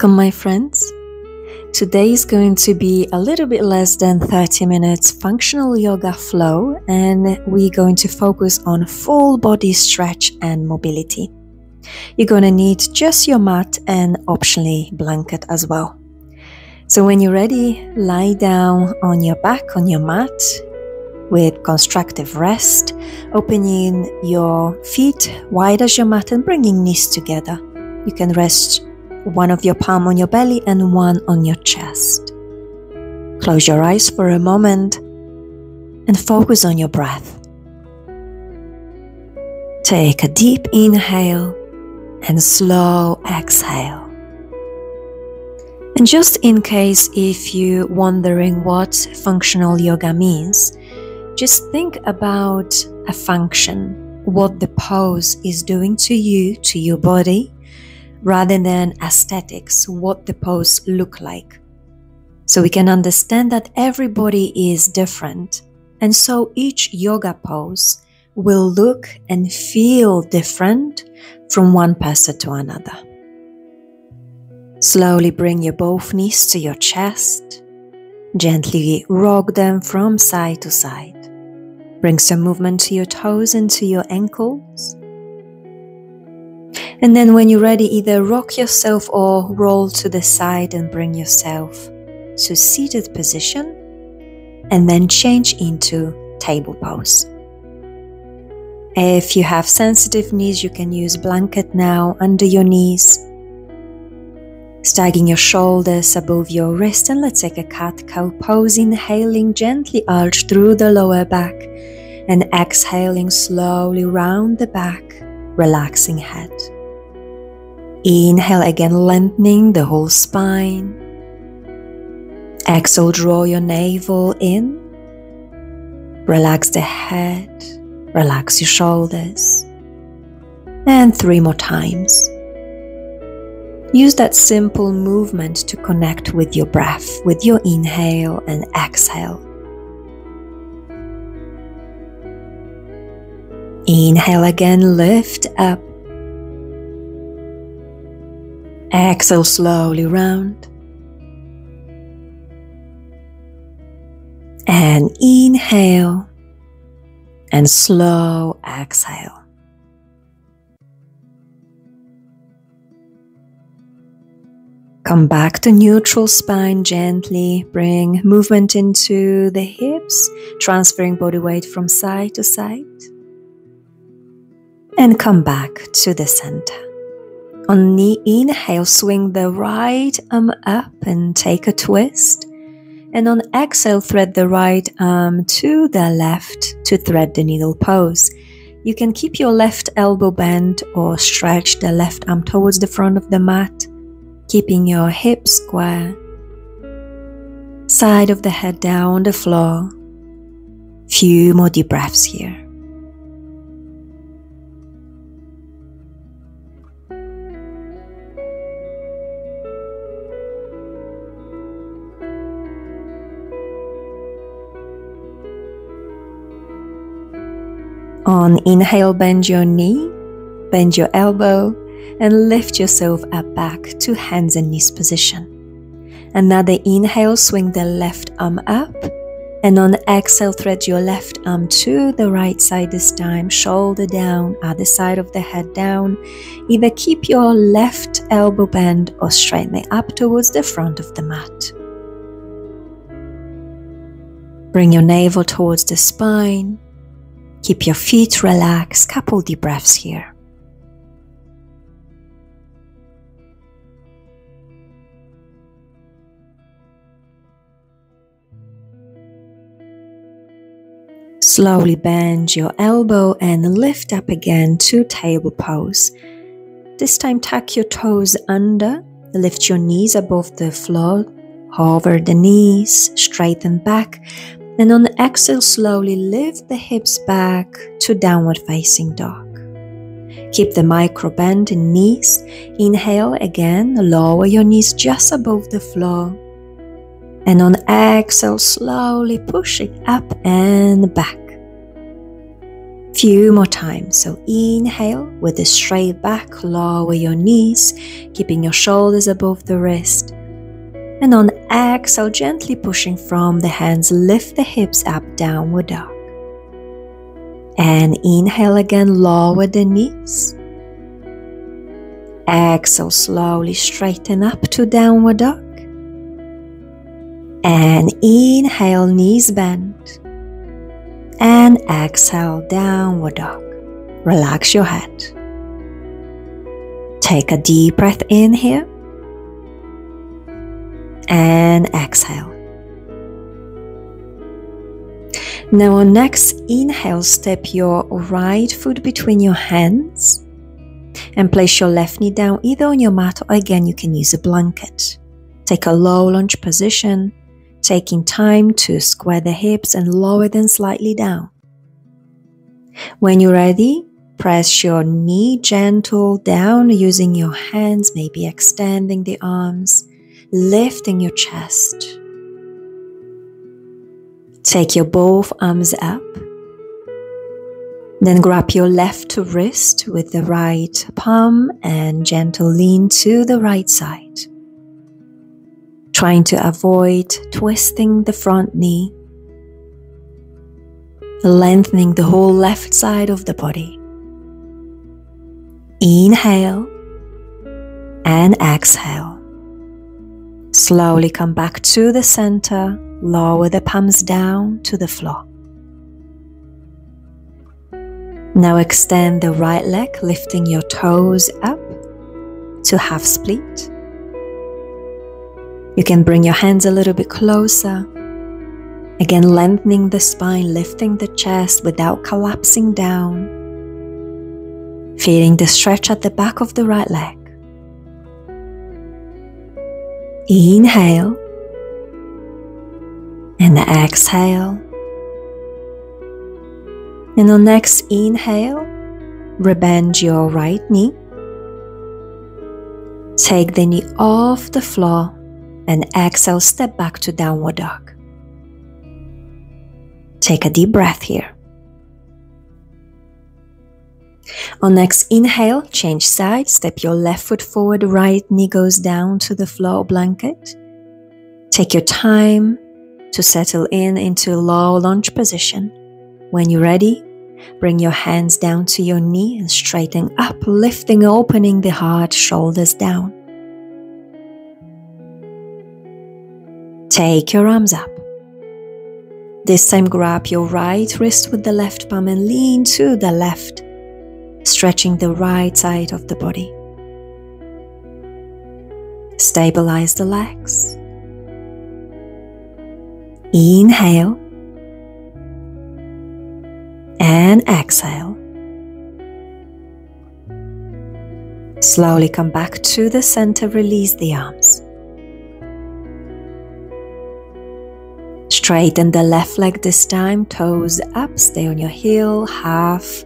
Welcome, my friends. Today is going to be a little bit less than 30 minutes functional yoga flow, and we're going to focus on full body stretch and mobility. You're going to need just your mat and optionally blanket as well. So when you're ready, lie down on your back on your mat with constructive rest, opening your feet wide as your mat and bringing knees together. You can rest one of your palm on your belly and one on your chest. Close your eyes for a moment and focus on your breath. Take a deep inhale and slow exhale. And just in case if you're wondering what functional yoga means, just think about a function, what the pose is doing to you, to your body, rather than aesthetics, what the pose look like. So we can understand that everybody is different, and so each yoga pose will look and feel different from one person to another. Slowly bring your both knees to your chest. Gently rock them from side to side. Bring some movement to your toes and to your ankles. And then when you're ready, either rock yourself or roll to the side and bring yourself to seated position, and then change into table pose. If you have sensitive knees, you can use blanket now under your knees, staggering your shoulders above your wrist, and let's take a cat-cow pose, inhaling gently arch through the lower back and exhaling slowly round the back, relaxing head. Inhale again, lengthening the whole spine. Exhale, draw your navel in. Relax the head, relax your shoulders. And 3 more times. Use that simple movement to connect with your breath, with your inhale and exhale. Inhale again, lift up. Exhale slowly round. And inhale and slow exhale. Come back to neutral spine gently. Bring movement into the hips, transferring body weight from side to side. And come back to the center. On the inhale, swing the right arm up and take a twist. And on exhale, thread the right arm to the left to thread the needle pose. You can keep your left elbow bent or stretch the left arm towards the front of the mat, keeping your hips square. Side of the head down on the floor. Few more deep breaths here. On inhale, bend your knee, bend your elbow, and lift yourself up back to hands and knees position. Another inhale, swing the left arm up, and on exhale, thread your left arm to the right side this time, shoulder down, other side of the head down. Either keep your left elbow bent or straighten it up towards the front of the mat. Bring your navel towards the spine. Keep your feet relaxed, couple deep breaths here. Slowly bend your elbow and lift up again to table pose. This time tuck your toes under, lift your knees above the floor, hover the knees, straighten back. And on the exhale, slowly lift the hips back to downward facing dog. Keep the micro bend in knees. Inhale again, lower your knees just above the floor. And on exhale, slowly push it up and back. Few more times. So inhale with a straight back, lower your knees, keeping your shoulders above the wrist. And on exhale, gently pushing from the hands, lift the hips up, downward dog. And inhale again, lower the knees. Exhale, slowly straighten up to downward dog. And inhale, knees bend. And exhale, downward dog. Relax your head. Take a deep breath in here. And exhale. Now on next inhale, step your right foot between your hands and place your left knee down either on your mat or again you can use a blanket. Take a low lunge position, taking time to square the hips and lower them slightly down. When you're ready, press your knee gentle down using your hands, maybe extending the arms, lifting your chest. Take your both arms up. Then grab your left wrist with the right palm and gentle lean to the right side. Trying to avoid twisting the front knee. Lengthening the whole left side of the body. Inhale and exhale. Slowly come back to the center, lower the palms down to the floor. Now extend the right leg, lifting your toes up to half split. You can bring your hands a little bit closer. Again, lengthening the spine, lifting the chest without collapsing down. Feeling the stretch at the back of the right leg. Inhale and exhale. And on next inhale, rebend your right knee. Take the knee off the floor and exhale, step back to downward dog. Take a deep breath here. On next inhale, change sides, step your left foot forward, right knee goes down to the floor blanket. Take your time to settle into low lunge position. When you're ready, bring your hands down to your knee and straighten up, lifting, opening the heart, shoulders down. Take your arms up. This time grab your right wrist with the left palm and lean to the left, stretching the right side of the body. Stabilize the legs. Inhale and exhale. Slowly come back to the center, release the arms. Straighten the left leg this time, toes up, stay on your heel, half.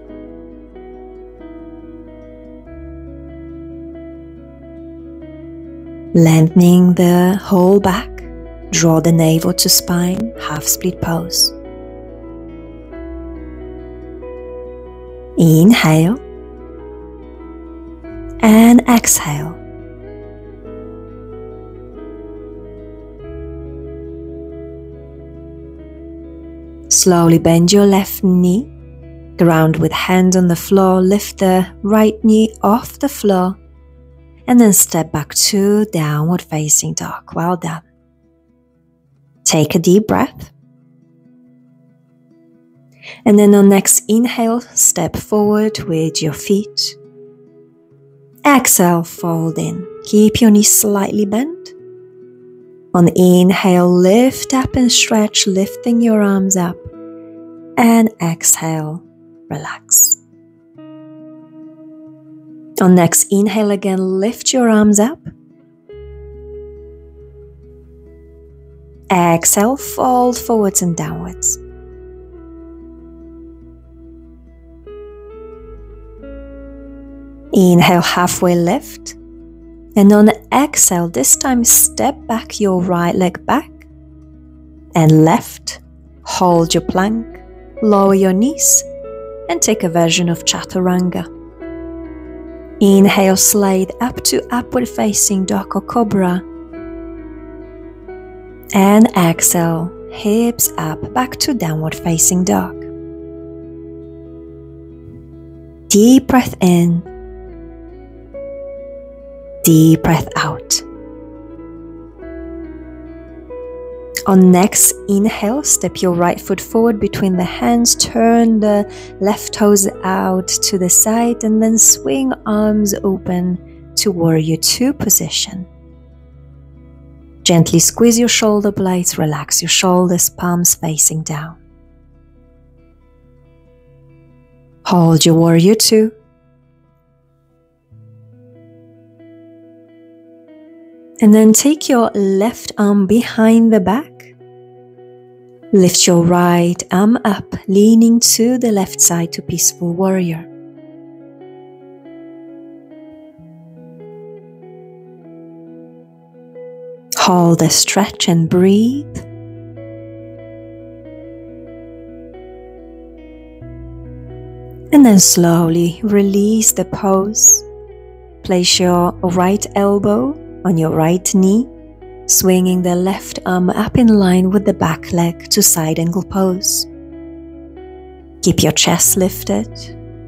Lengthening the whole back, draw the navel to spine, half split pose. Inhale and exhale. Slowly bend your left knee, ground with hands on the floor, lift the right knee off the floor, and then step back to downward facing dog. Well done. Take a deep breath. And then on next inhale, step forward with your feet. Exhale, fold in. Keep your knees slightly bent. On inhale, lift up and stretch, lifting your arms up. And exhale, relax. On next inhale again, lift your arms up. Exhale, fold forwards and downwards. Inhale, halfway lift. And on exhale, this time step back your right leg back and left. Hold your plank, lower your knees, and take a version of Chaturanga. Inhale, slide up to upward facing dog or cobra. And exhale, hips up back to downward facing dog. Deep breath in. Deep breath out. On next inhale, step your right foot forward between the hands, turn the left toes out to the side, and then swing arms open to Warrior Two position. Gently squeeze your shoulder blades, relax your shoulders, palms facing down. Hold your Warrior Two. And then take your left arm behind the back. Lift your right arm up, leaning to the left side to Peaceful Warrior. Hold a stretch and breathe. And then slowly release the pose. Place your right elbow on your right knee, swinging the left arm up in line with the back leg to side angle pose. Keep your chest lifted,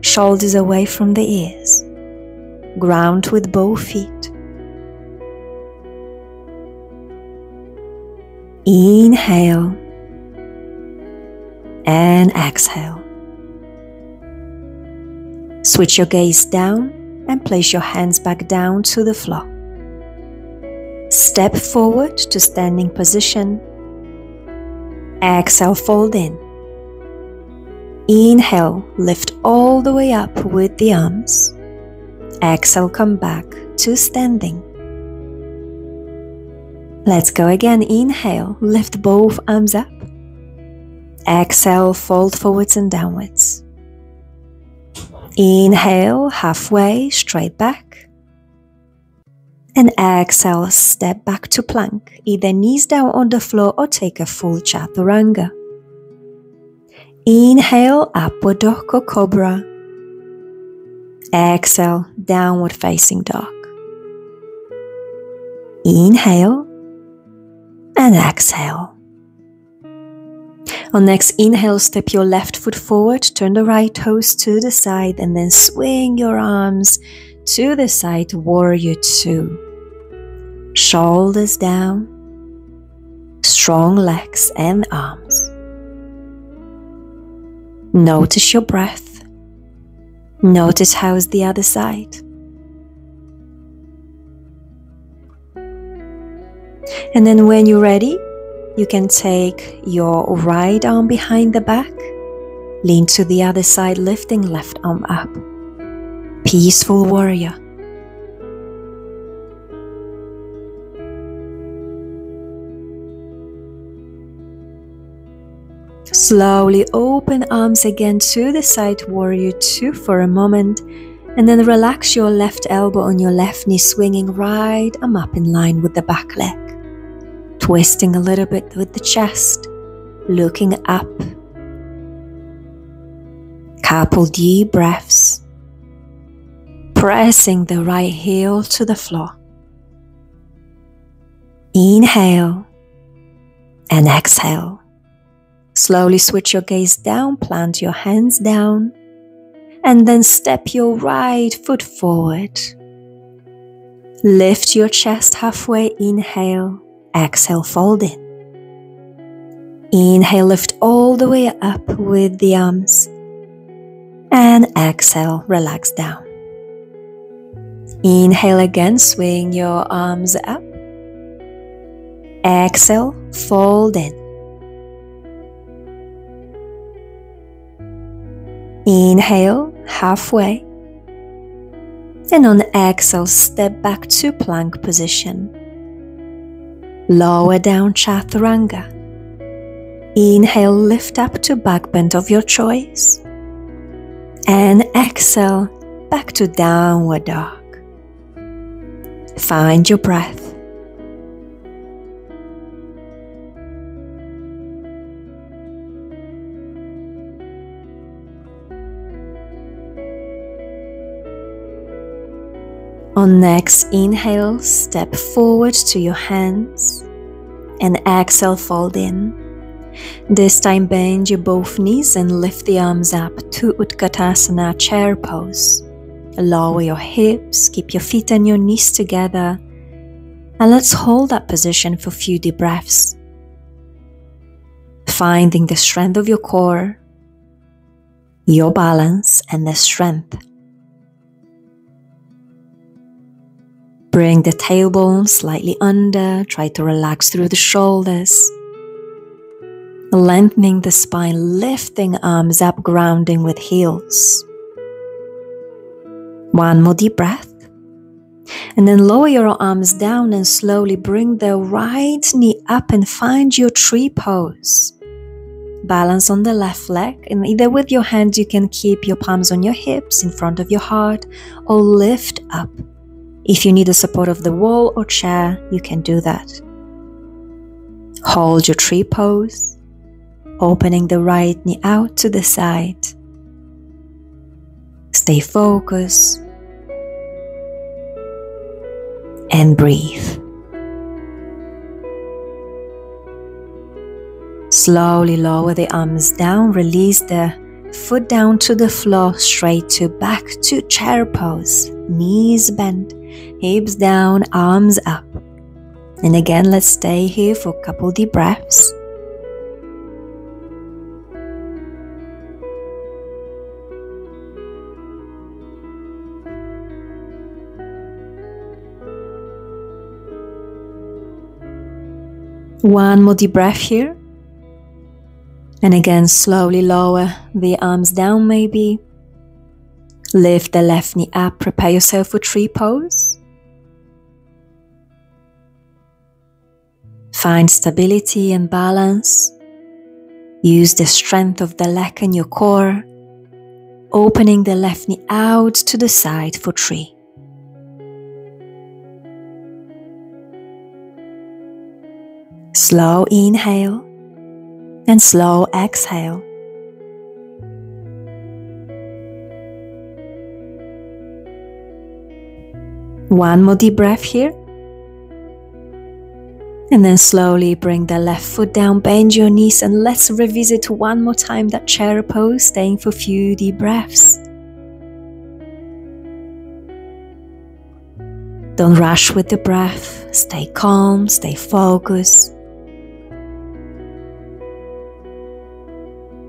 shoulders away from the ears. Ground with both feet. Inhale and exhale. Switch your gaze down and place your hands back down to the floor. Step forward to standing position. Exhale, fold in. Inhale, lift all the way up with the arms. Exhale, come back to standing. Let's go again. Inhale, lift both arms up. Exhale, fold forwards and downwards. Inhale, halfway, straight back. And exhale, step back to plank. Either knees down on the floor or take a full Chaturanga. Inhale, upward dog or cobra. Exhale, downward facing dog. Inhale and exhale. On next inhale, step your left foot forward, turn the right toes to the side, and then swing your arms to the side, Warrior Two. Shoulders down, strong legs and arms. Notice your breath. Notice how's the other side. And then when you're ready, you can take your right arm behind the back, lean to the other side, lifting left arm up. Peaceful Warrior. Slowly open arms again to the side, Warrior Two for a moment, and then relax your left elbow on your left knee, swinging right arm up in line with the back leg. Twisting a little bit with the chest, looking up. Couple deep breaths. Pressing the right heel to the floor. Inhale and exhale. Slowly switch your gaze down, plant your hands down, and then step your right foot forward. Lift your chest halfway, inhale, exhale, fold in. Inhale, lift all the way up with the arms, and exhale, relax down. Inhale again, swing your arms up. Exhale, fold in. Inhale, halfway. And on exhale, step back to plank position. Lower down Chaturanga. Inhale, lift up to back bend of your choice. And exhale, back to downward dog. Find your breath. On next inhale, step forward to your hands and exhale, fold in. This time bend your both knees and lift the arms up to Utkatasana, chair pose. Lower your hips, keep your feet and your knees together, and let's hold that position for a few deep breaths. Finding the strength of your core, your balance and the strength. Bring the tailbone slightly under, try to relax through the shoulders. Lengthening the spine, lifting arms up, grounding with heels. One more deep breath. And then lower your arms down and slowly bring the right knee up and find your tree pose. Balance on the left leg, and either with your hands you can keep your palms on your hips in front of your heart or lift up. If you need the support of the wall or chair, you can do that. Hold your tree pose, opening the right knee out to the side. Stay focused and breathe. Slowly lower the arms down, release the foot down to the floor, straight to back to chair pose. Knees bent, hips down, arms up. And again, let's stay here for a couple deep breaths. One more deep breath here. And again, slowly lower the arms down maybe. Lift the left knee up, prepare yourself for tree pose. Find stability and balance. Use the strength of the leg and your core, opening the left knee out to the side for tree. Slow inhale and slow exhale. One more deep breath here. And then slowly bring the left foot down, bend your knees, and let's revisit one more time that chair pose, staying for a few deep breaths. Don't rush with the breath. Stay calm, stay focused.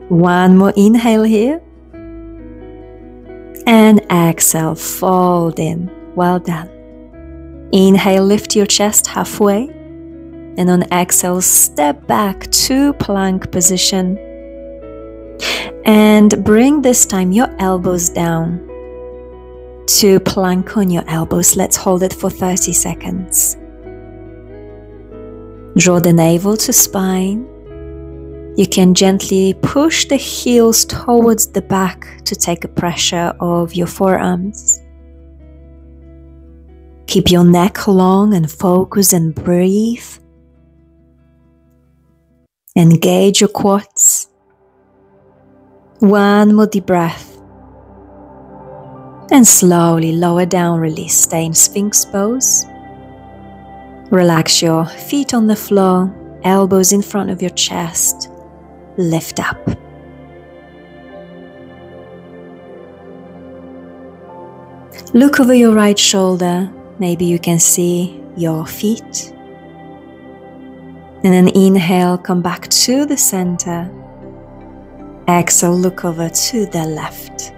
One more inhale here. And exhale, fold in. Well done. Inhale, lift your chest halfway. And on exhale, step back to plank position. And bring this time your elbows down to plank on your elbows. Let's hold it for 30 seconds. Draw the navel to spine. You can gently push the heels towards the back to take a pressure of your forearms. Keep your neck long and focus and breathe. Engage your quads. One more deep breath. And slowly lower down, release. Stay in Sphinx pose. Relax your feet on the floor, elbows in front of your chest. Lift up. Look over your right shoulder. Maybe you can see your feet. And then inhale, come back to the center. Exhale, look over to the left.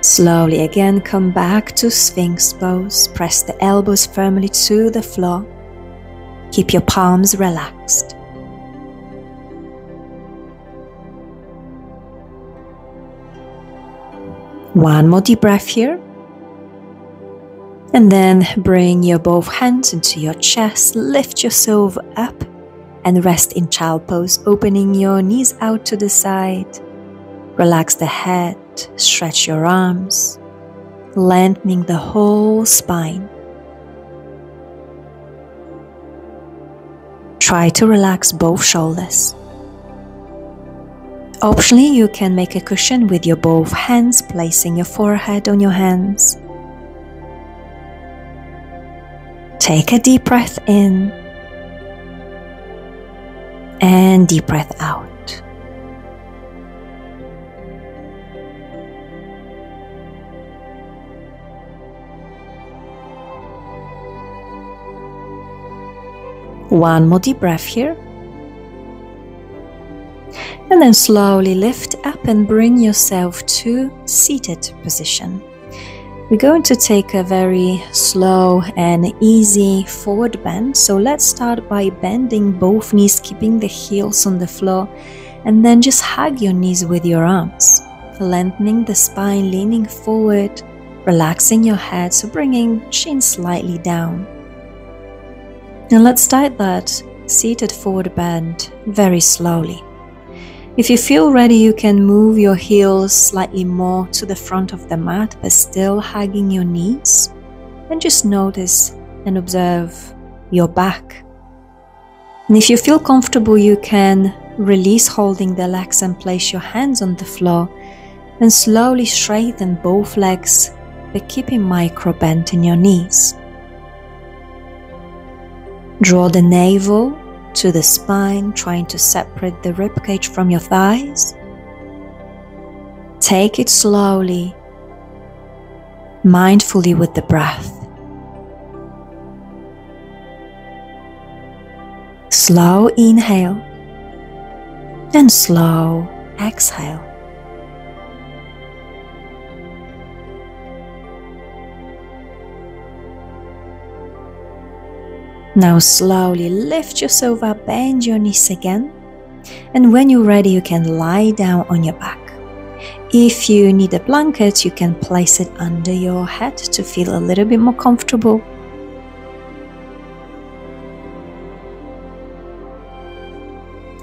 Slowly again, come back to Sphinx pose. Press the elbows firmly to the floor. Keep your palms relaxed. One more deep breath here. And then bring your both hands into your chest, lift yourself up and rest in child pose, opening your knees out to the side. Relax the head, stretch your arms, lengthening the whole spine. Try to relax both shoulders. Optionally, you can make a cushion with your both hands, placing your forehead on your hands. Take a deep breath in and deep breath out. One more deep breath here. And then slowly lift up and bring yourself to seated position. We're going to take a very slow and easy forward bend. So let's start by bending both knees, keeping the heels on the floor, and then just hug your knees with your arms, lengthening the spine, leaning forward, relaxing your head, so bringing chin slightly down. Now let's start that seated forward bend very slowly. If you feel ready, you can move your heels slightly more to the front of the mat, but still hugging your knees. And just notice and observe your back. And if you feel comfortable, you can release holding the legs and place your hands on the floor and slowly straighten both legs, but keeping micro bend in your knees. Draw the navel to the spine, trying to separate the ribcage from your thighs. Take it slowly, mindfully with the breath. Slow inhale and slow exhale. Now slowly lift yourself up, bend your knees again, and when you're ready you can lie down on your back. If you need a blanket, you can place it under your head to feel a little bit more comfortable.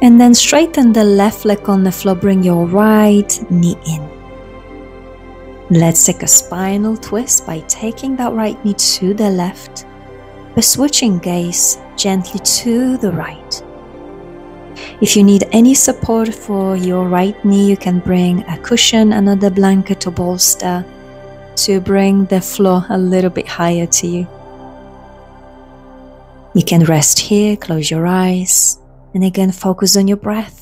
And then straighten the left leg on the floor, bring your right knee in. Let's take a spinal twist by taking that right knee to the left, but switching gaze gently to the right. If you need any support for your right knee, you can bring a cushion, another blanket or bolster to bring the floor a little bit higher to you. You can rest here, close your eyes, and again focus on your breath.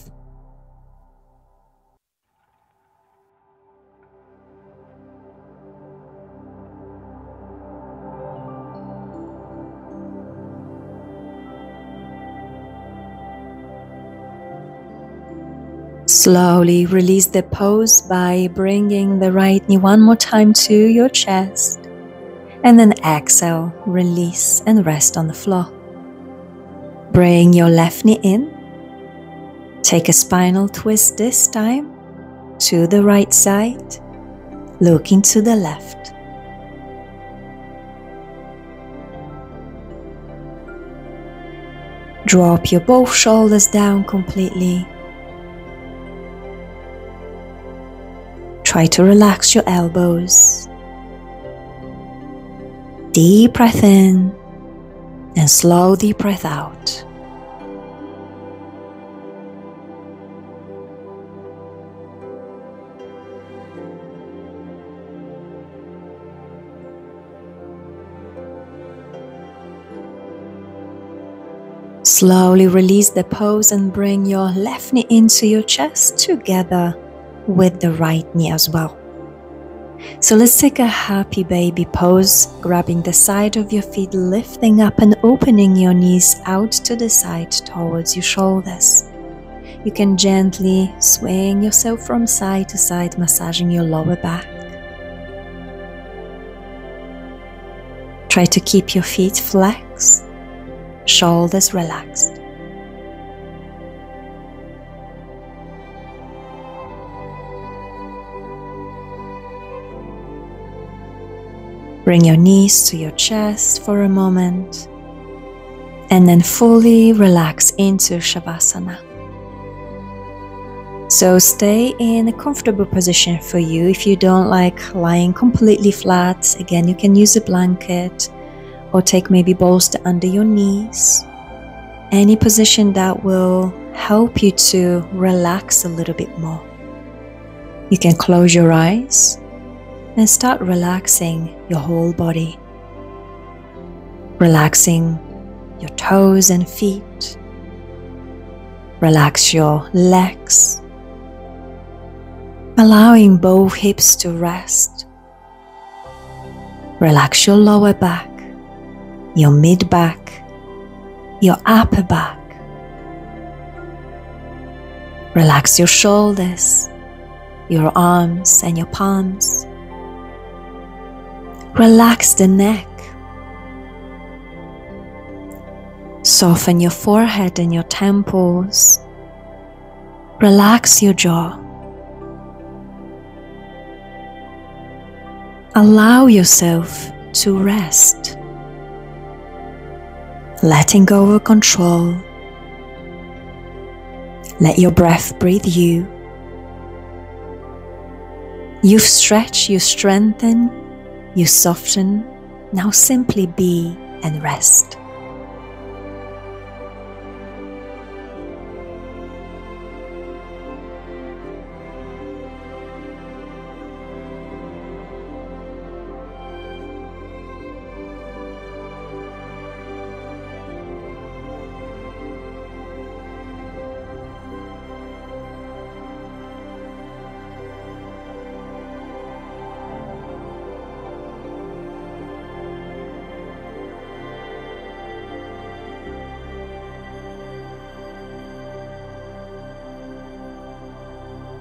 Slowly release the pose by bringing the right knee one more time to your chest, and then exhale, release and rest on the floor. Bring your left knee in, take a spinal twist this time to the right side, looking to the left. Drop your both shoulders down completely. Try to relax your elbows. Deep breath in and slow deep breath out. Slowly release the pose and bring your left knee into your chest together with the right knee as well. So let's take a happy baby pose, grabbing the side of your feet, lifting up and opening your knees out to the side towards your shoulders. You can gently swing yourself from side to side, massaging your lower back. Try to keep your feet flexed, shoulders relaxed. Bring your knees to your chest for a moment, and then fully relax into Shavasana. So stay in a comfortable position for you. If you don't like lying completely flat, again, you can use a blanket or take maybe bolster under your knees. Any position that will help you to relax a little bit more. You can close your eyes and start relaxing your whole body. Relaxing your toes and feet. Relax your legs. Allowing both hips to rest. Relax your lower back, your mid back, your upper back. Relax your shoulders, your arms and your palms. Relax the neck. Soften your forehead and your temples. Relax your jaw. Allow yourself to rest, letting go of control. Let your breath breathe you. You've stretched, you strengthen, you soften. Now simply be and rest.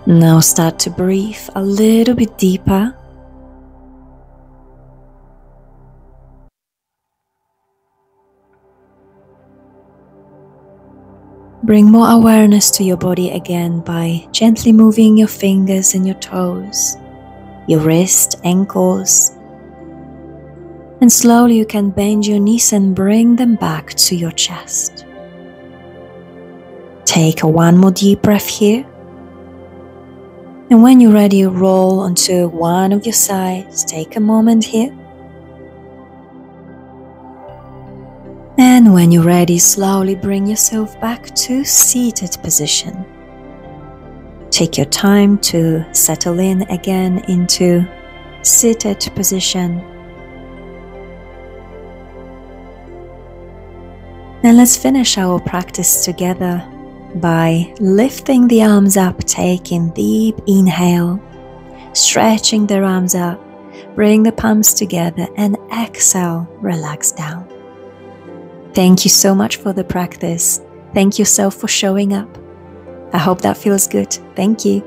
Now start to breathe a little bit deeper. Bring more awareness to your body again by gently moving your fingers and your toes, your wrists, ankles. And slowly you can bend your knees and bring them back to your chest. Take one more deep breath here. And when you're ready, roll onto one of your sides. Take a moment here. And when you're ready, slowly bring yourself back to seated position. Take your time to settle in again into seated position. And let's finish our practice together by lifting the arms up, taking deep inhale, stretching the arms up, bring the palms together, and exhale, relax down. Thank you so much for the practice. Thank yourself for showing up. I hope that feels good. Thank you.